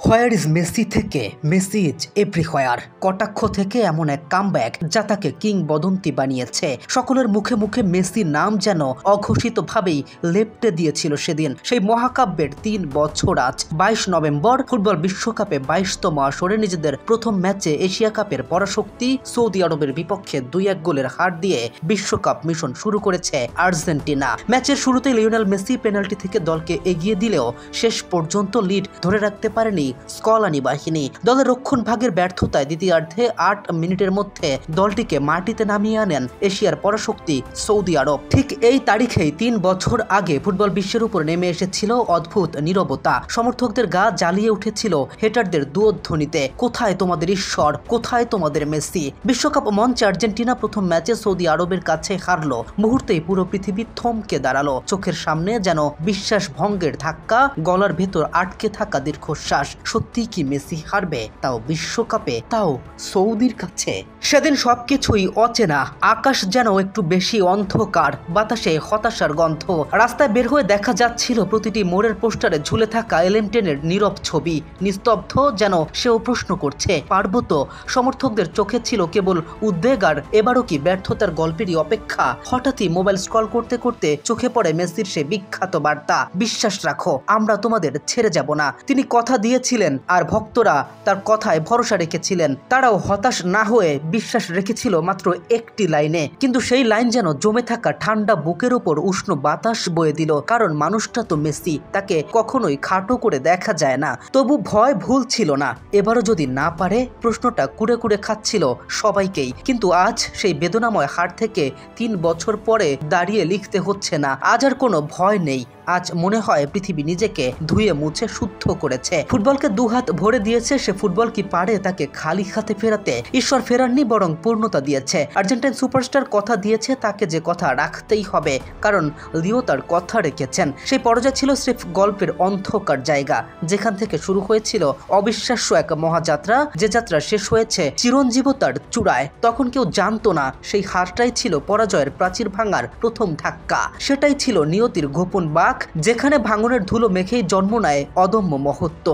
Where is Messi থেকে Messi is everywhere কটাক্ষ থেকে এমন এক কামব্যাক যা তাকে কিংবদন্তি বানিয়েছে। সকলের মুখে মুখে মেসি নাম যেন অঘোষিতভাবেই লেপ্টে দিয়েছিল সেদিন। সেই মহাকাব্যের ৩ বছর আজ ২২ নভেম্বর ফুটবল বিশ্বকাপে ২২তম আসরে নিজেদের প্রথম ম্যাচে এশিয়া কাপের পরাশক্তি সৌদি আরবের বিপক্ষে ২-১ গোলের হার দিয়ে বিশ্বকাপ মিশন শুরু করেছে আর্জেন্টিনা। ম্যাচের শুরুতেই লিওনেল মেসি পেনাল্টি থেকে দলকে এগিয়ে দিলেও শেষ পর্যন্ত লিড ধরে রাখতে পারেনি স্কলানি বাহিনী। দলের রক্ষণভাগের ব্যর্থতায় দ্বিতীয়ার্ধে ৮ মিনিটের মধ্যে দলটিকে মাটিতে নামিয়ে আনেন এশিয়ার পরাশক্তি সৌদি আরব। ঠিক এই তারিখেই ৩ বছর আগে ফুটবল বিশ্বের উপর নেমে এসেছিল অদ্ভুত নীরবতা। সমর্থকদের গা জ্বালিয়ে উঠেছিল হেটারদের দুধ্বনিতে, কোথায় তোমাদের ঈশ্বর, কোথায় তোমাদের মেসি। বিশ্বকাপ মঞ্চে আর্জেন্টিনা প্রথম ম্যাচে সৌদি আরবের কাছে হারলো। মুহূর্তেই পুরো পৃথিবী থমকে দাঁড়ালো। চোখের সামনে যেন বিশ্বাস ভঙ্গের ধাক্কা, গলার ভেতর আটকে থাকা দীর্ঘশ্বাস। সত্যি কি মেসি হারবে, তাও বিশ্বকাপে, তাও সৌদির কাছে? সেদিন সবকিছুই অচেনা। আকাশ যেন একটু বেশি অন্ধকার, বাতাসে হতাশার গন্ধ। রাস্তায় বের হয়ে দেখা যাচ্ছিল প্রতিটি মোড়ের পোস্টারে ঝুলে থাকা এলেমটেনের নীরব ছবি। নিস্তব্ধ, যেন সেও প্রশ্ন করছে, পারবো তো? সমর্থকদের চোখে ছিল কেবল উদ্বেগ আর এবারও কি ব্যর্থতার গল্পেরই অপেক্ষা। হঠাৎই মোবাইল স্ক্রল করতে করতে চোখে পড়ে মেসির সে বিখ্যাত বার্তা, বিশ্বাস রাখো, আমরা তোমাদের ছেড়ে যাব না। তিনি কথা দিয়েছিলেন আর ভক্তরা তার কথায় ভরসা রেখেছিলেন। তারাও হতাশ না হয়ে বিশ্বাস রেখেছিল মাত্র একটি লাইনে, কিন্তু সেই লাইন যেন জমে থাকা ঠান্ডা বুকের উপর উষ্ণ বাতাস বয়ে দিল। কারণ মানুষটা তো মেসি, তাকে কখনোই খাটো করে দেখা যায় না। তবু ভয় ভুল ছিল না। এবারও যদি না পারে, প্রশ্নটা কুড়ে কুড়ে খাচ্ছিল সবাইকেই। কিন্তু আজ সেই বেদনাময় হার থেকে ৩ বছর পরে দাঁড়িয়ে লিখতে হচ্ছে না, আজ আর কোনো ভয় নেই। আজ মনে হয় পৃথিবী নিজেকে ধুয়ে মুছে শুদ্ধ করেছে। ফুটবলকে দুহাত ভরে দিয়েছে সে। ফুটবল কি পারে তাকে খালি হাতে ফেরাতে? ঈশ্বর ফেরাননি, বরং পূর্ণতা দিয়েছে। আর্জেন্টাইন সুপারস্টার কথা দিয়েছে তাকে যে কথা রাখতেই হবে, কারণ লিও তার কথা রেখেছেন। সেই পরাজয় ছিল স্রেফ গল্পের অন্ধকার জায়গা, যেখান থেকে শুরু হয়েছিল অবিশ্বাস্য এক মহাযাত্রা, যে যাত্রা শেষ হয়েছে চিরঞ্জীবতার চূড়ায়। তখন কেউ জানতো না সেই হারটাই ছিল পরাজয়ের প্রাচীর ভাঙার প্রথম ধাক্কা। সেটাই ছিল নিয়তির গোপন বাঁক, যেখানে ভাঙনের ধুলো মেখেই জন্ম নেয় অদম্য মহত্ব।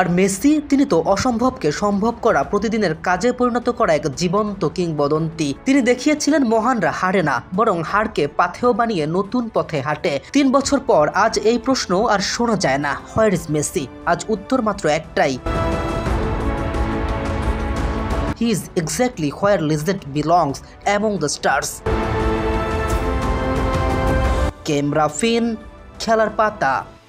আর মেসি, তিনি তো অসম্ভবকে সম্ভব করা, প্রতিদিনের কাজে পরিণত করা এক জীবন্ত কিংবদন্তি। তিনি দেখিয়েছিলেন মহানরা হারে না, বরং হারকে পাথেয় বানিয়ে নতুন পথে হাঁটে। ৩ বছর পর আজ এই প্রশ্ন আর শোনা যায় না, হোয়ার ইজ মেসি? আজ উত্তর মাত্র একটাই, he is exactly where legend belongs, among the stars. Camera ফিন, খেলার পাতা।